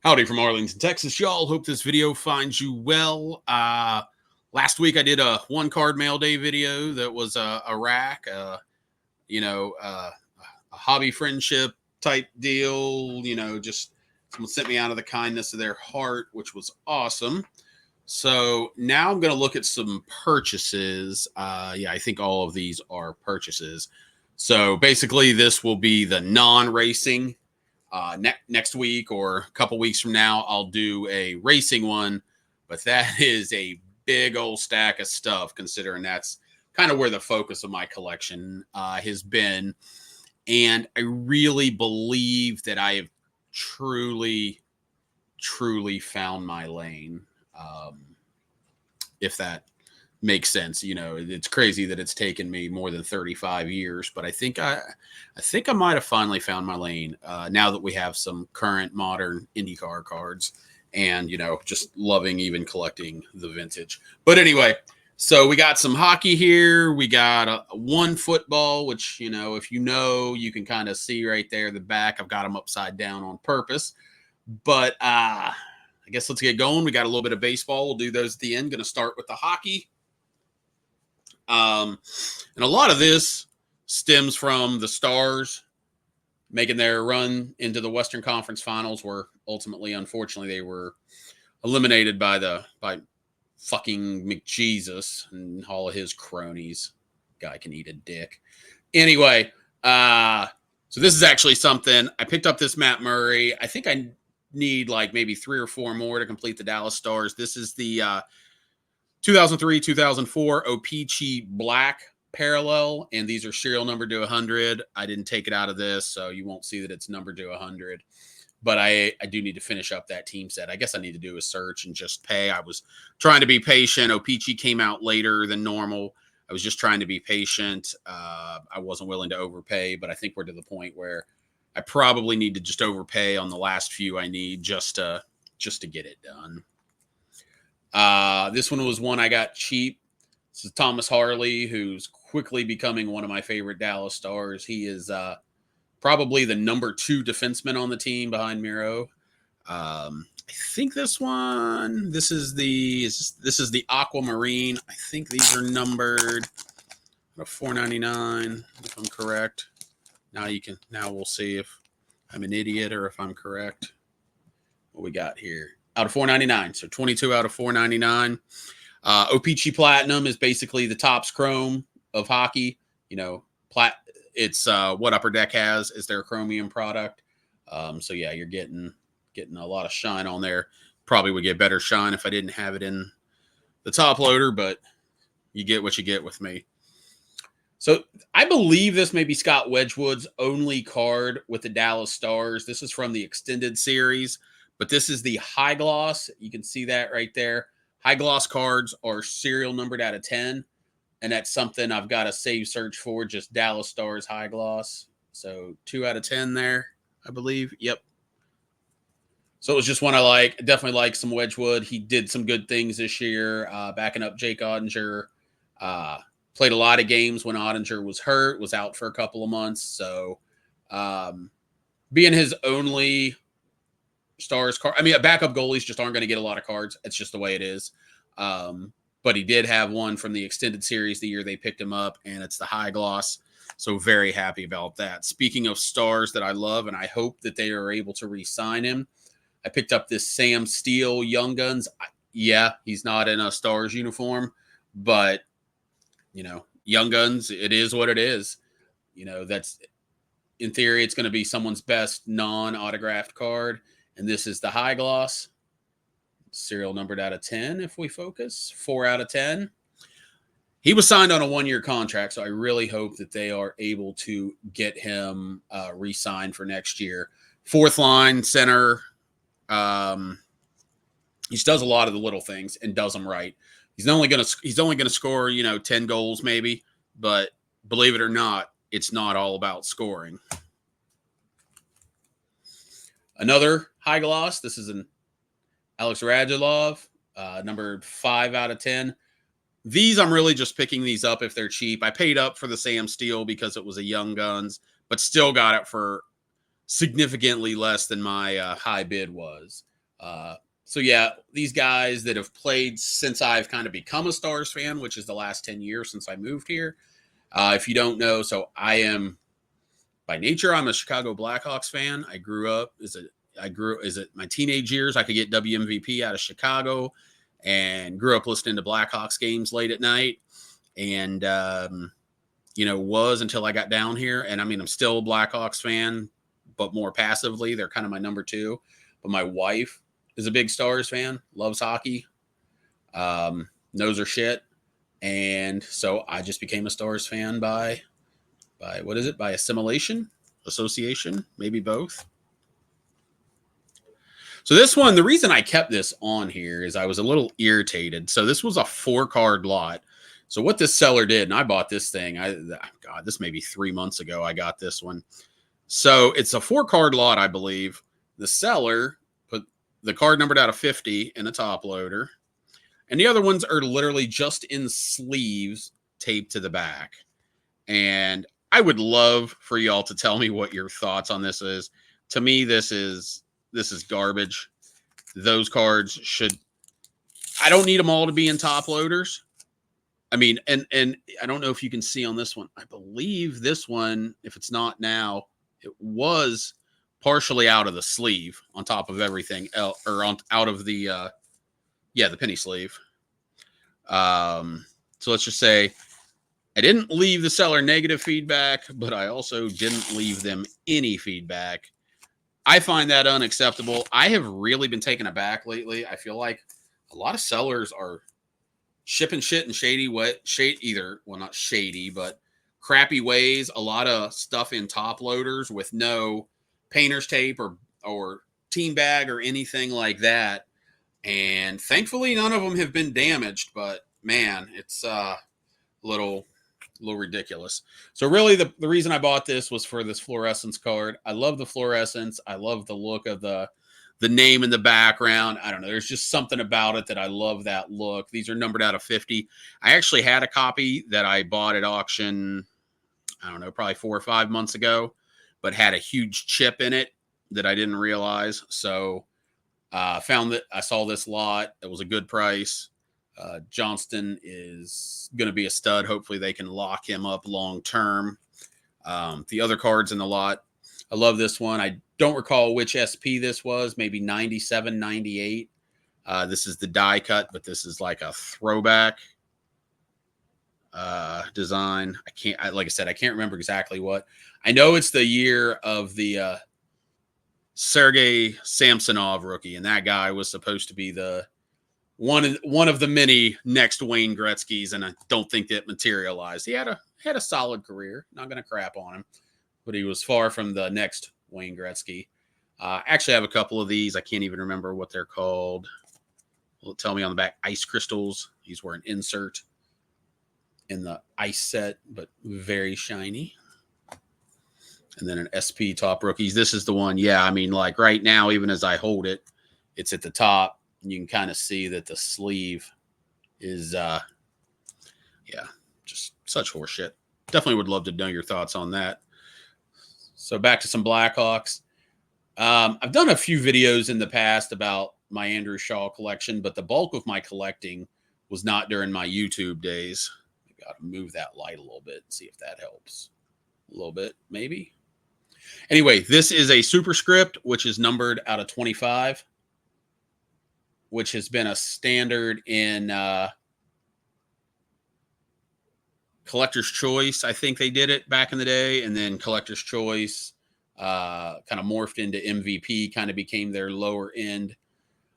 Howdy from Arlington, Texas, y'all. Hope this video finds you well. Last week I did a one card mail day video that was a rack, a hobby friendship type deal. Just someone sent me out of the kindness of their heart, which was awesome. So now I'm going to look at some purchases. I think all of these are purchases. So basically, this will be the non-racing. Next week or a couple weeks from now, I'll do a racing one, but that is a big old stack of stuff, considering that's kind of where the focus of my collection has been. And I really believe that I have truly found my lane. If that makes sense. It's crazy that it's taken me more than 35 years, but I think I might have finally found my lane now that we have some current modern IndyCar cards, and just loving even collecting the vintage. But anyway, so we got some hockey here. We got one football, which if you can kind of see right there the back. I've got them upside down on purpose, but I guess let's get going. We got a little bit of baseball. We'll do those at the end. Going to start with the hockey. And a lot of this stems from the Stars making their run into the Western Conference Finals, where ultimately, unfortunately, they were eliminated by fucking McJesus and all of his cronies. Guy can eat a dick. Anyway, so this is actually something. I picked up this Matt Murray. I think I need like maybe 3 or 4 more to complete the Dallas Stars. This is the 2003-2004 O-Pee-Chee Black Parallel, and these are serial numbered to 100. I didn't take it out of this, so you won't see that it's numbered to 100. But I do need to finish up that team set. I guess I need to do a search and just pay. I was trying to be patient. O-Pee-Chee came out later than normal. I was just trying to be patient. I wasn't willing to overpay, but I think we're to the point where I probably need to just overpay on the last few I need just to get it done. This one was one I got cheap. This is Thomas Harley, who's quickly becoming one of my favorite Dallas Stars. He is probably the number 2 defenseman on the team behind Miro. I think this is the Aquamarine. I think these are numbered $4.99 if I'm correct. Now we'll see if I'm an idiot or if I'm correct. What we got here? Out of $4.99, so 22 out of $4.99. O-Pee-Chee Platinum is basically the Topps Chrome of hockey. It's what Upper Deck has is their chromium product. So yeah, you're getting a lot of shine on there. Probably would get better shine if I didn't have it in the top loader, but you get what you get with me. So I believe this may be Scott Wedgwood's only card with the Dallas Stars. This is from the extended series, but this is the high gloss. You can see that right there. High gloss cards are serial numbered out of 10, and that's something I've got a save search for, just Dallas Stars high gloss. So 2 out of 10 there, I believe. Yep. So it was just one I like. I definitely like some Wedgwood. He did some good things this year, backing up Jake Ottinger. Played a lot of games when Ottinger was hurt, was out for a couple of months. So being his only Stars card, backup goalies just aren't going to get a lot of cards. It's just the way it is. But he did have one from the extended series the year they picked him up, and it's the high gloss. So very happy about that. Speaking of Stars that I love, and I hope that they are able to re-sign him, I picked up this Sam Steele Young Guns. Yeah, he's not in a Stars uniform, but Young Guns, it is what it is. That's in theory, it's going to be someone's best non-autographed card. And this is the high gloss. Serial numbered out of 10 if we focus. 4 out of 10. He was signed on a 1-year contract, so I really hope that they are able to get him re-signed for next year. 4th line center. He just does a lot of the little things and does them right. He's only going to score 10 goals maybe, but believe it or not, it's not all about scoring. Another high gloss. This is an Alex Radulov, numbered 5 out of 10. These, I'm really just picking these up if they're cheap. I paid up for the Sam Steele because it was a Young Guns, but still got it for significantly less than my high bid was. So yeah, these guys that have played since I've kind of become a Stars fan, which is the last 10 years since I moved here. If you don't know, so I am by nature, I'm a Chicago Blackhawks fan. I grew up as my teenage years, I could get WMVP out of Chicago and grew up listening to Blackhawks games late at night. And, was until I got down here. And I mean, I'm still a Blackhawks fan, but more passively. They're kind of my number two. But my wife is a big Stars fan, loves hockey, knows her shit. And so I just became a Stars fan by what is it? By assimilation, association, maybe both. So this one, the reason I kept this on here is I was a little irritated. So this was a 4-card lot. So what this seller did, and I bought this thing, this may be 3 months ago I got this one. So it's a 4-card lot, I believe. The seller put the card numbered out of 50 in a top loader. And the other ones are literally just in sleeves taped to the back. And I would love for y'all to tell me what your thoughts on this is. To me, this is garbage. Those cards I don't need them all to be in top loaders. I mean, and I don't know if you can see on this one. I believe this one, if it's not now, it was partially out of the sleeve on top of everything else, or out of the the penny sleeve. So let's just say I didn't leave the seller negative feedback, but I also didn't leave them any feedback. I find that unacceptable. I have really been taken aback lately. I feel like a lot of sellers are shipping shit in not shady, but crappy ways. A lot of stuff in top loaders with no painter's tape or team bag or anything like that. And thankfully, none of them have been damaged, but man, it's a little ridiculous. So really the reason I bought this was for this fluorescence card. I love the fluorescence. I love the look of the name in the background. I don't know. There's just something about it that I love that look. These are numbered out of 50. I actually had a copy that I bought at auction, I don't know, probably 4 or 5 months ago, but had a huge chip in it that I didn't realize. So found that I saw this lot. It was a good price. Johnston is going to be a stud. Hopefully they can lock him up long term. The other cards in the lot, I love this one. I don't recall which SP this was, maybe 97, 98. This is the die cut, but this is like a throwback design. Like I said, I can't remember exactly what. I know it's the year of the Sergei Samsonov rookie, and that guy was supposed to be the one of the many next Wayne Gretzky's, and I don't think that materialized. He had a solid career. Not going to crap on him, but he was far from the next Wayne Gretzky. Actually, I have a couple of these. I can't even remember what they're called. It'll tell me on the back. Ice crystals. These were an insert in the ice set, but very shiny. And then an SP top rookies. This is the one. Yeah, I mean, like right now, even as I hold it, it's at the top. You can kind of see that the sleeve is, just such horseshit. Definitely would love to know your thoughts on that. So back to some Blackhawks. I've done a few videos in the past about my Andrew Shaw collection, but the bulk of my collecting was not during my YouTube days. I've got to move that light a little bit and see if that helps. A little bit, maybe. Anyway, this is a superscript, which is numbered out of 25. Which has been a standard in Collector's Choice. I think they did it back in the day, and then Collector's Choice kind of morphed into MVP, kind of became their lower end.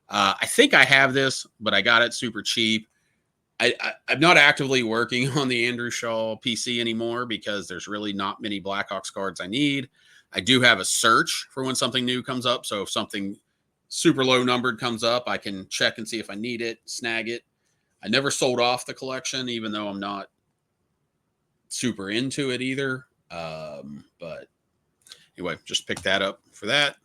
I think I have this, but I got it super cheap. I'm not actively working on the Andrew Shaw PC anymore because there's really not many Blackhawks cards I need. I do have a search for when something new comes up, so if something super low numbered comes up, I can check and see if I need it, snag it. I never sold off the collection, even though I'm not super into it either. But anyway, just pick that up for that.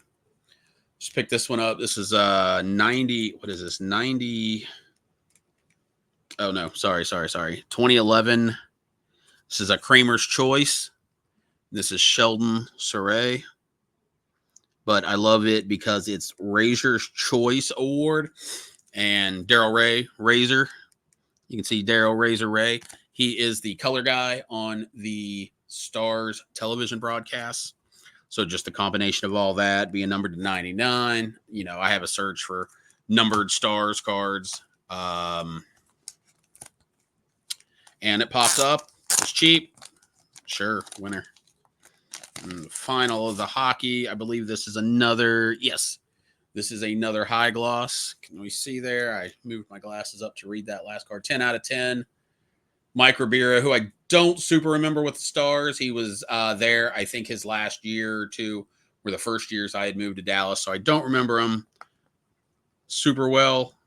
Just pick this one up. This is 90. What is this? 90. Oh no, sorry. 2011. This is a Kramer's Choice. This is Sheldon Surrey. but I love it because it's Razor's Choice Award. And Daryl Ray, Razor, you can see Daryl Razor Ray. He is the color guy on the Stars television broadcasts. So just a combination of all that being numbered to 99. You know, I have a search for numbered Stars cards. And it pops up. It's cheap. Sure, winner. And the final of the hockey. I believe this is another, yes, this is another high gloss. Can we see there? I moved my glasses up to read that last card. 10 out of 10. Mike Ribera, who I don't super remember with the Stars. He was there, I think, his last year or two were the first years I had moved to Dallas. So I don't remember him super well.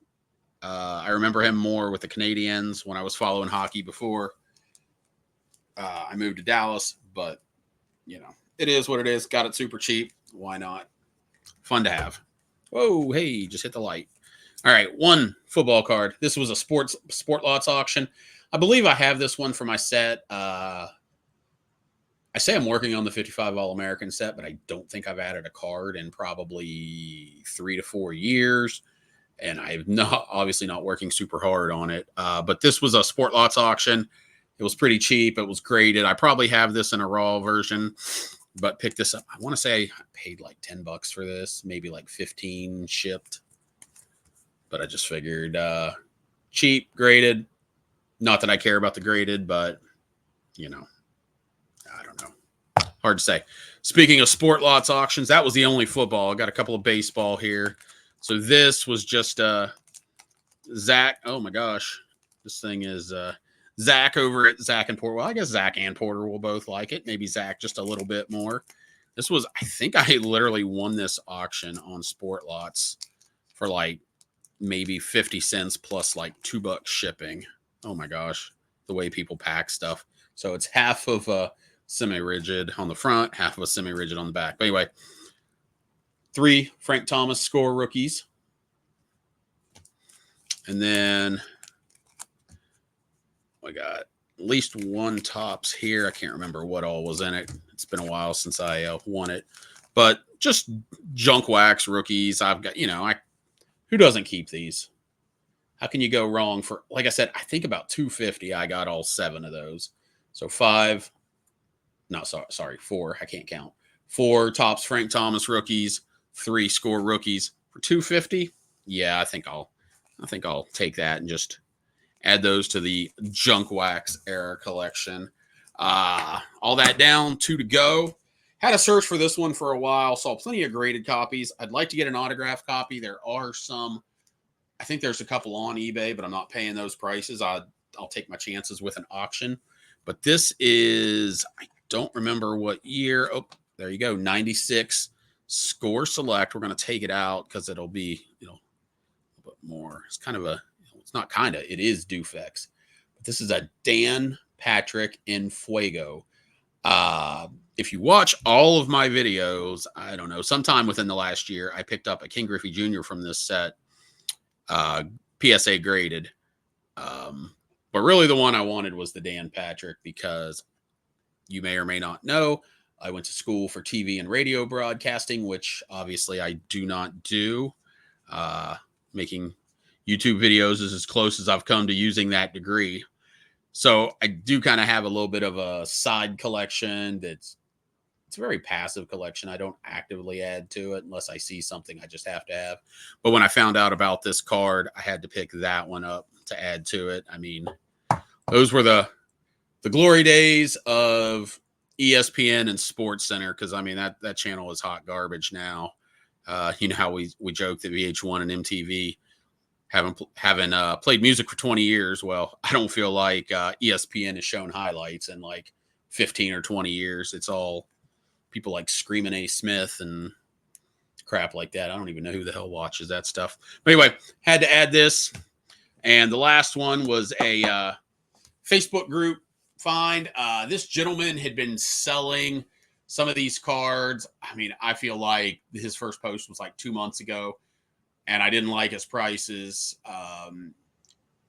I remember him more with the Canadiens when I was following hockey before I moved to Dallas. But, you know, it is what it is. Got it super cheap. Why not? Fun to have. Whoa, hey, just hit the light. All right, one football card. This was a Sport Lots auction. I believe I have this one for my set. I say I'm working on the 55 All-American set, but I don't think I've added a card in probably 3 to 4 years. And I'm not obviously not working super hard on it. But this was a Sport Lots auction. It was pretty cheap. It was graded. I probably have this in a raw version, but picked this up. I want to say I paid like $10 for this, maybe like 15 shipped. But I just figured cheap, graded. Not that I care about the graded, but, you know, I don't know. Hard to say. Speaking of Sport Lots auctions, that was the only football. I got a couple of baseball here. So this was just Zach. Oh, my gosh. This thing is Zach over at Zach and Porter. Well, I guess Zach and Porter will both like it. Maybe Zach just a little bit more. This was, I think I literally won this auction on Sport Lots for like maybe 50 cents plus like $2 shipping. Oh my gosh, the way people pack stuff. So it's half of a semi-rigid on the front, half of a semi-rigid on the back. But anyway, 3 Frank Thomas score rookies. And then I got at least one Topps here. I can't remember what all was in it. It's been a while since I won it. But just junk wax rookies. I've got, you know, who doesn't keep these? How can you go wrong for, like I said, I think about $250. I got all 7 of those. So 4. I can't count. 4 Topps Frank Thomas rookies, 3 score rookies for $250. Yeah, I think I'll take that and just add those to the junk wax era collection. All that down, 2 to go. Had a search for this one for a while. Saw plenty of graded copies. I'd like to get an autographed copy. There are some. I think there's a couple on eBay, but I'm not paying those prices. I'll take my chances with an auction. But this is, I don't remember what year. Oh, there you go. 96 Score Select. We're going to take it out because it'll be, you know, a little bit more. It's kind of it's not kind of, it is Dufex. But this is a Dan Patrick in Fuego. If you watch all of my videos, I don't know, sometime within the last year, I picked up a King Griffey Jr. from this set. PSA graded. But really the one I wanted was the Dan Patrick because you may or may not know, I went to school for TV and radio broadcasting, which obviously I do not do. Making YouTube videos is as close as I've come to using that degree. So I do kind of have a little bit of a side collection it's a very passive collection. I don't actively add to it unless I see something I just have to have. But when I found out about this card, I had to pick that one up to add to it. I mean, those were the glory days of ESPN and Sports Center because, I mean, that channel is hot garbage now. You know how we joke that VH1 and MTV haven't played music for 20 years. Well, I don't feel like ESPN has shown highlights in like 15 or 20 years. It's all people like Screaming A. Smith and crap like that. I don't even know who the hell watches that stuff. But anyway, had to add this. And the last one was a Facebook group find. This gentleman had been selling some of these cards. I mean, I feel like his first post was like 2 months ago, and I didn't like his prices.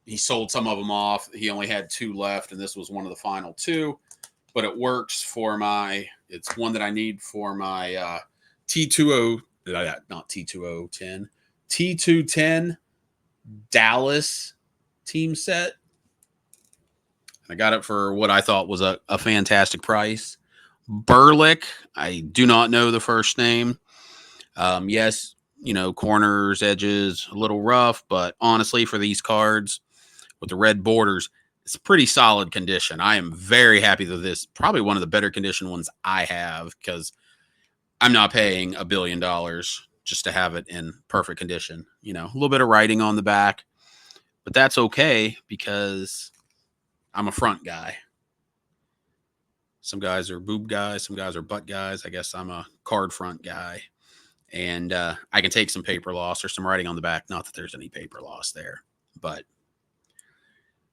He sold some of them off. He only had 2 left, and this was one of the final 2. But it works for it's one that I need for my T20, not T2010, T210 Dallas team set. I got it for what I thought was a fantastic price. Burlick, I do not know the first name. Yes, corners, edges, a little rough, but honestly, for these cards with the red borders, it's pretty solid condition. I am very happy with this. Probably one of the better condition ones I have, because I'm not paying $1 billion just to have it in perfect condition. A little bit of writing on the back, but that's okay because I'm a front guy. Some guys are boob guys, some guys are butt guys. I guess I'm a card front guy. And I can take some paper loss or some writing on the back. Not that there's any paper loss there, but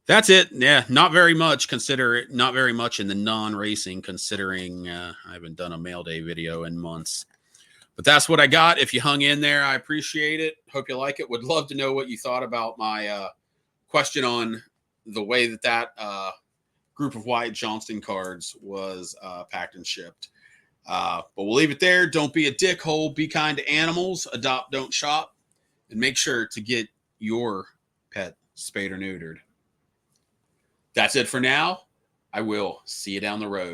that's it. Yeah, not very much. Not very much in the non-racing, considering I haven't done a mail day video in months. But that's what I got. If you hung in there, I appreciate it. Hope you like it. Would love to know what you thought about my question on the way that group of Wyatt Johnston cards was packed and shipped. But we'll leave it there. Don't be a dickhole. Be kind to animals. Adopt, don't shop. And make sure to get your pet spayed or neutered. That's it for now. I will see you down the road.